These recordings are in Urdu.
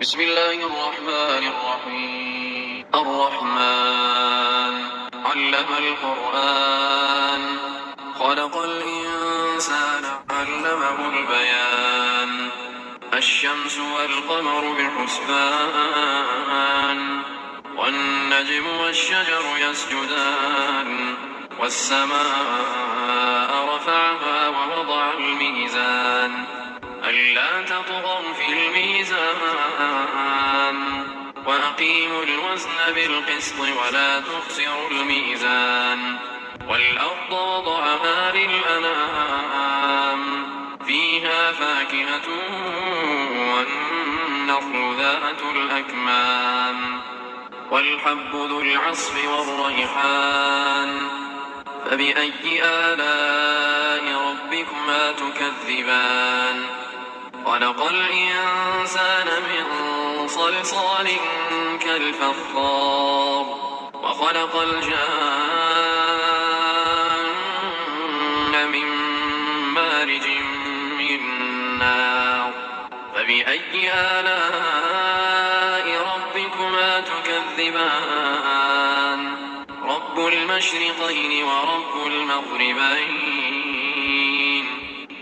بسم الله الرحمن الرحيم الرحمن علم القرآن خلق الإنسان علمه البيان الشمس والقمر بحسبان والنجم والشجر يسجدان والسماء رفعها ووضع الميزان ألا تطغوا في الميزان وأقيموا الوزن بالقسط ولا تخسروا الميزان والأرض وضعها للأنام فيها فاكهة والنخل ذات الأكمام والحب ذو العصف والريحان فبأي آلاء ربكما تكذبان خلق الإنسان من صلصال كالفخار وخلق الجان من مارج من نار فبأي آلاء ربكما تكذبان رب المشرقين ورب المغربين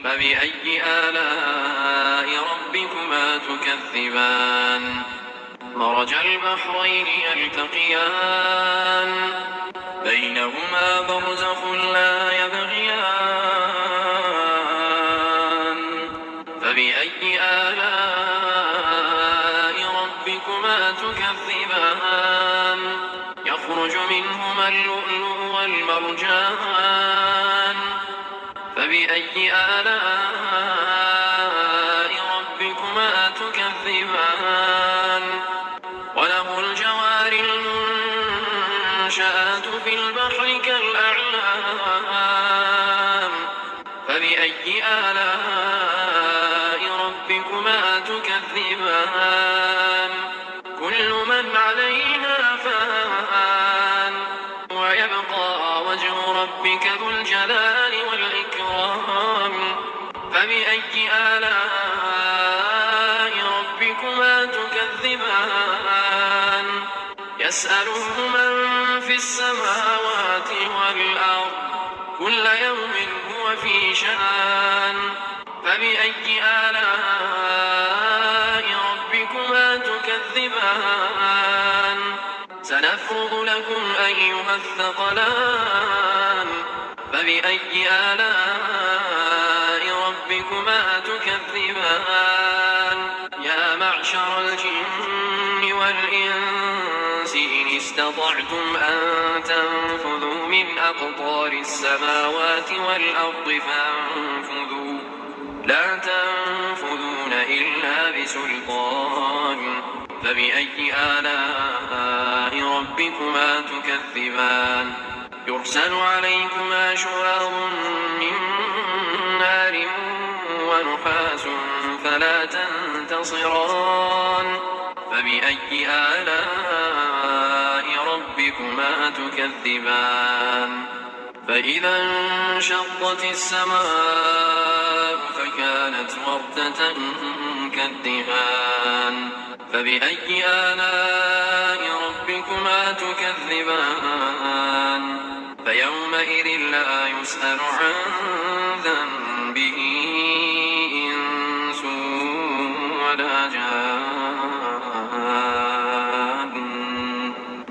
فبأي آلاء ربكما تكذبان مرج البحرين يلتقيان بينهما برزخ لا يبغيان فبأي آلاء ربكما تكذبان يخرج منهما اللؤلؤ والمرجان فبأي آلاء ربكما تكذبان وله الجوار المنشآت في البحر كالأعلام فبأي آلاء ربكما تكذبان كل من عليها فان ويبقى وجه ربك ذو الجلال والإكرام فبأي آلاء ربكما تكذبان يسأله من في السماوات والأرض كل يوم هو في شأن فبأي آلاء ربكما تكذبان سنفرغ لكم أيها الثقلان فبأي آلاء ربكما تكذبان يا معشر الجن والإنس إن استطعتم أن تنفذوا من أقطار السماوات والأرض فانفذوا لا تنفذون إلا بسلطان فبأي آلاء ربكما تكذبان يرسل عليكما شواظ من نار ونحاس فلا تنتصران فبأي آلاء ربكما تكذبان فإذا انشقت السماء فكانت وردة كالدهان فبأي آلاء ربكما تكذبان فيومئذ لا يسأل عن ذنبه إنس ولا جان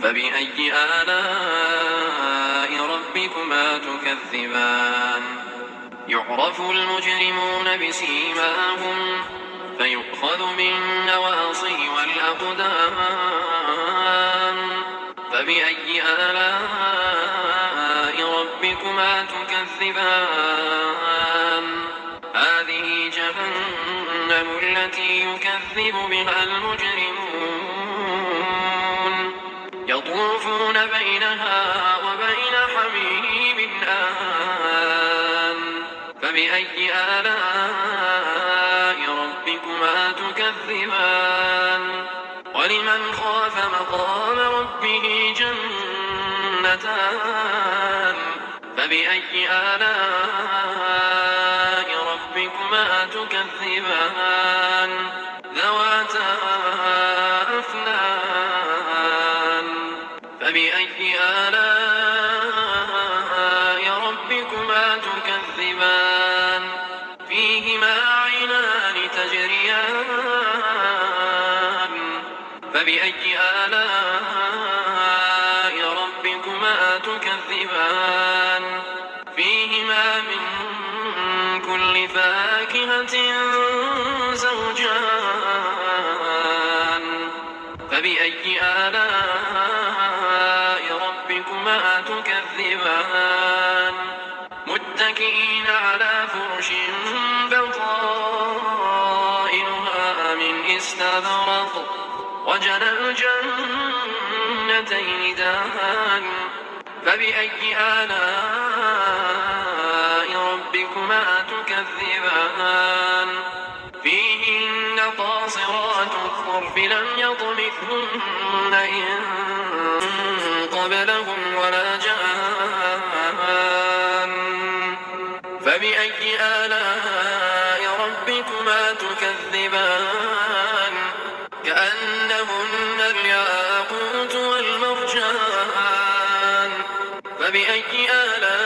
فبأي آلاء ربكما تكذبان يعرف المجرمون بسيماهم فيؤخذ بالنواصي والأقدام فبأي آلاء ربكما تكذبان هذه جهنم التي يكذب بها المجرمون يطوفون بينها وبين حميم آن فبأي آلاء ربكما تكذبان ولمن خاف مقام ربه جنتان فبأي آلاء ربكما تكذبان ذواتا اثنان فبأي آلاء ربكما تكذبان فيهما عينان تجريان فبأي آلاء ربكما تكذبان فيهما من كل فاكهة زوجان فبأي آلاء ربكما تكذبان متكئين على فرش بطائنها من استبرق وجنى الجنتين دان فبأي آلاء ربكما تكذبان فيهن قاصرات الطرف لم يطمثهن إنس قبلهم ولا جان فبأي آلاء ربكما تكذبان كأنهن الياقوت والمرجان فبأي آلاء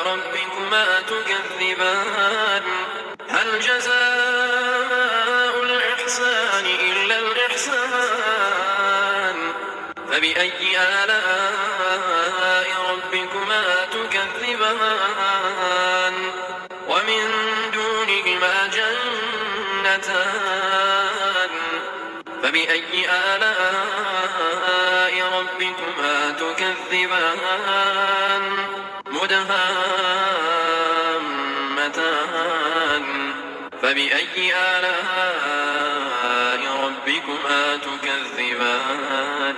ربكما تكذبان هل جزاء الإحسان إلا الإحسان فبأي آلاء ربكما تكذبان ومن دونهما جنتان فبأي آلاء ربكما تكذبان مدهامتان فبأي آلاء ربكما تكذبان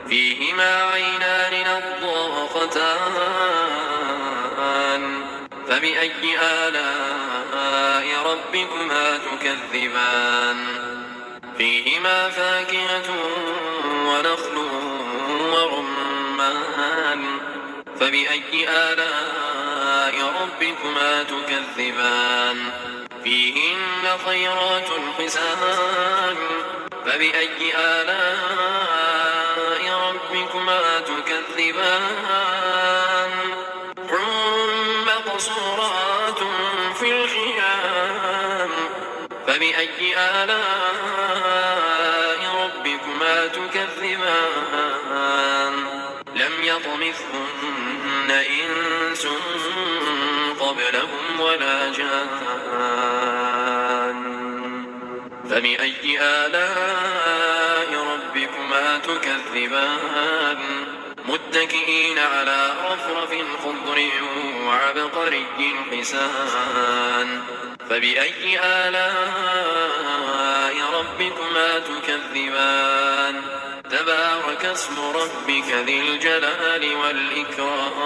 فيهما عينان نضاختان فبأي آلاء ربكما تكذبان فيهما فاكهة ونخل ورمان فبأي آلاء ربكما تكذبان فيهن خيرات حسان فبأي آلاء ربكما تكذبان حور مقصورات في الخيام فبأي آلاء ربكما تكذبان لم يطمثهن إنس قبلهم ولا جان فبأي آلاء ربكما تكذبان متكئين على رفرف خضر وعبقري حسان فبأي آلاء ربكما تكذبان تبارك اسم ربك ذي الجلال والإكرام